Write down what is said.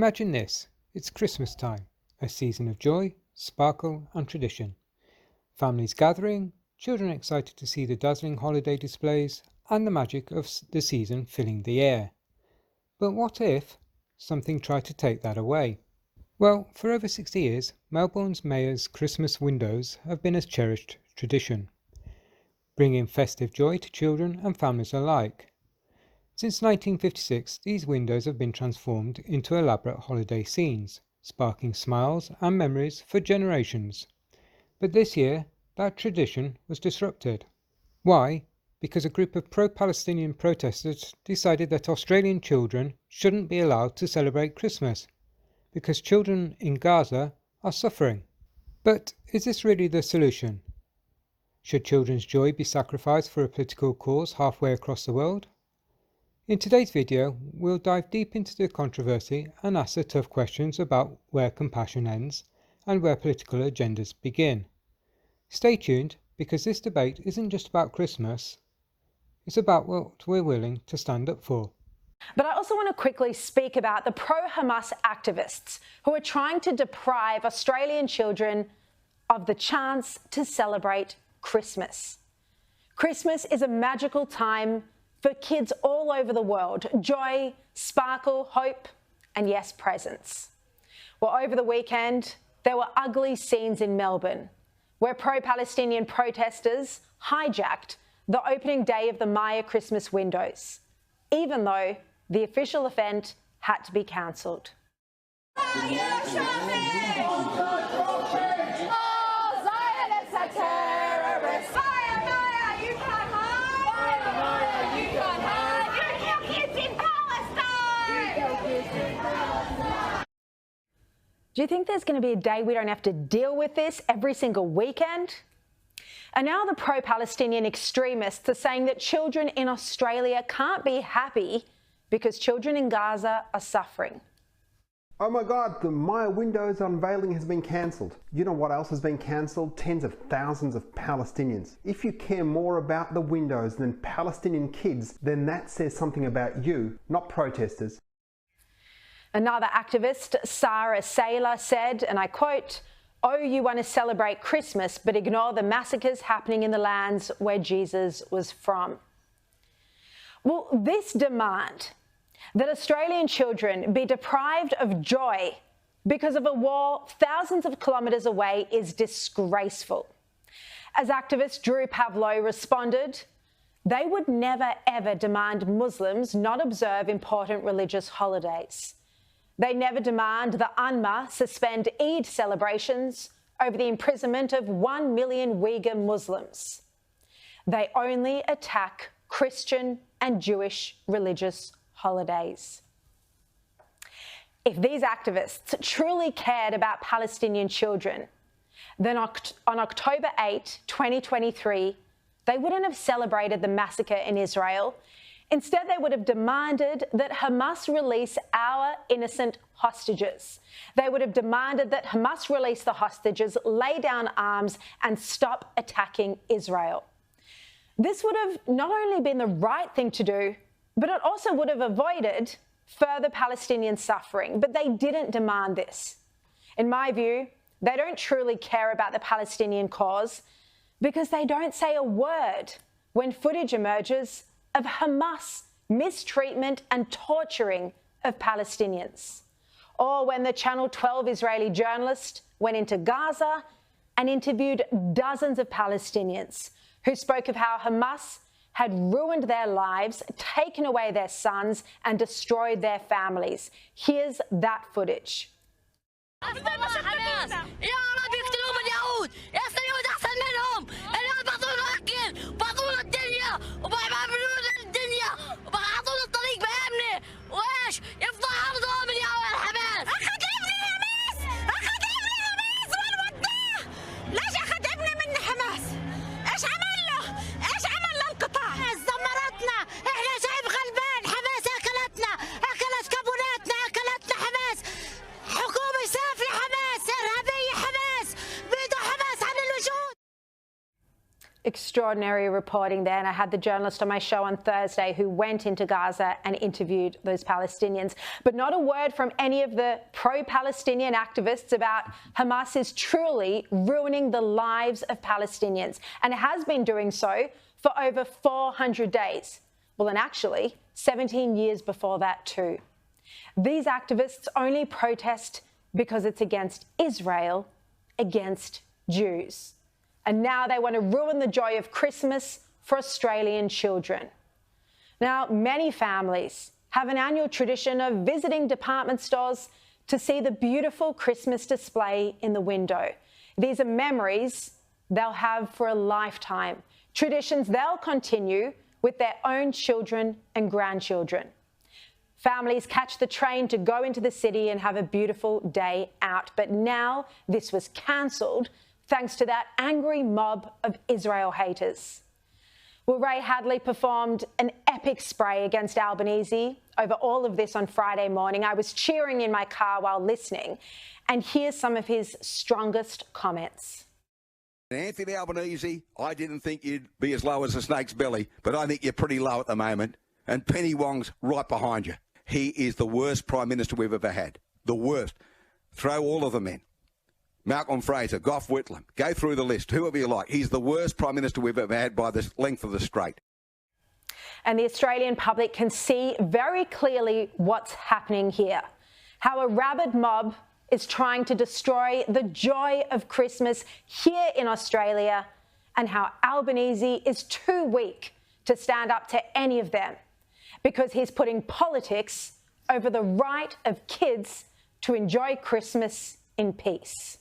Imagine this, it's Christmas time, a season of joy, sparkle and tradition. Families gathering, children excited to see the dazzling holiday displays and the magic of the season filling the air. But what if something tried to take that away? Well, for over 60 years, Melbourne's Myer's Christmas windows have been a cherished tradition, bringing festive joy to children and families alike. Since 1956, these windows have been transformed into elaborate holiday scenes, sparking smiles and memories for generations. But this year, that tradition was disrupted. Why? Because a group of pro-Palestinian protesters decided that Australian children shouldn't be allowed to celebrate Christmas, because children in Gaza are suffering. But is this really the solution? Should children's joy be sacrificed for a political cause halfway across the world? In today's video, we'll dive deep into the controversy and ask the tough questions about where compassion ends and where political agendas begin. Stay tuned, because this debate isn't just about Christmas, it's about what we're willing to stand up for. But I also want to quickly speak about the pro-Hamas activists who are trying to deprive Australian children of the chance to celebrate Christmas. Christmas is a magical time for kids all over the world. Joy, sparkle, hope, and yes, presents. Well, over the weekend, there were ugly scenes in Melbourne where pro-Palestinian protesters hijacked the opening day of the Myer Christmas windows, even though the official event had to be cancelled. Do you think there's going to be a day we don't have to deal with this every single weekend? And now the pro-Palestinian extremists are saying that children in Australia can't be happy because children in Gaza are suffering. Oh my God, the Myer windows unveiling has been cancelled. You know what else has been cancelled? Tens of thousands of Palestinians. If you care more about the windows than Palestinian kids, then that says something about you, not protesters. Another activist, Sarah Saylor, said, and I quote, "Oh, you want to celebrate Christmas but ignore the massacres happening in the lands where Jesus was from." Well, this demand that Australian children be deprived of joy because of a war thousands of kilometres away is disgraceful. As activist Drew Pavlo responded, they would never ever demand Muslims not observe important religious holidays. They never demand the UNMA suspend Eid celebrations over the imprisonment of 1 million Uyghur Muslims. They only attack Christian and Jewish religious holidays. If these activists truly cared about Palestinian children, then on October 8, 2023, they wouldn't have celebrated the massacre in Israel. Instead, they would have demanded that Hamas release our innocent hostages. They would have demanded that Hamas release the hostages, lay down arms, and stop attacking Israel. This would have not only been the right thing to do, but it also would have avoided further Palestinian suffering. But they didn't demand this. In my view, they don't truly care about the Palestinian cause because they don't say a word when footage emerges of Hamas mistreatment and torturing of Palestinians, or when the Channel 12 Israeli journalist went into Gaza and interviewed dozens of Palestinians who spoke of how Hamas had ruined their lives, taken away their sons and destroyed their families. Here's that footage. Extraordinary reporting there, and I had the journalist on my show on Thursday who went into Gaza and interviewed those Palestinians. But not a word from any of the pro-Palestinian activists about Hamas is truly ruining the lives of Palestinians, and it has been doing so for over 400 days. Well, and actually 17 years before that too. These activists only protest because it's against Israel, against Jews. And now they want to ruin the joy of Christmas for Australian children. Now, many families have an annual tradition of visiting department stores to see the beautiful Christmas display in the window. These are memories they'll have for a lifetime, traditions they'll continue with their own children and grandchildren. Families catch the train to go into the city and have a beautiful day out. But now this was cancelled thanks to that angry mob of Israel haters. Well, Ray Hadley performed an epic spray against Albanese over all of this on Friday morning. I was cheering in my car while listening, and here's some of his strongest comments. Anthony Albanese, I didn't think you'd be as low as a snake's belly, but I think you're pretty low at the moment. And Penny Wong's right behind you. He is the worst Prime Minister we've ever had. The worst. Throw all of them in. Malcolm Fraser, Gough Whitlam, go through the list, whoever you like. He's the worst Prime Minister we've ever had by the length of the straight. And the Australian public can see very clearly what's happening here. How a rabid mob is trying to destroy the joy of Christmas here in Australia, and how Albanese is too weak to stand up to any of them because he's putting politics over the right of kids to enjoy Christmas in peace.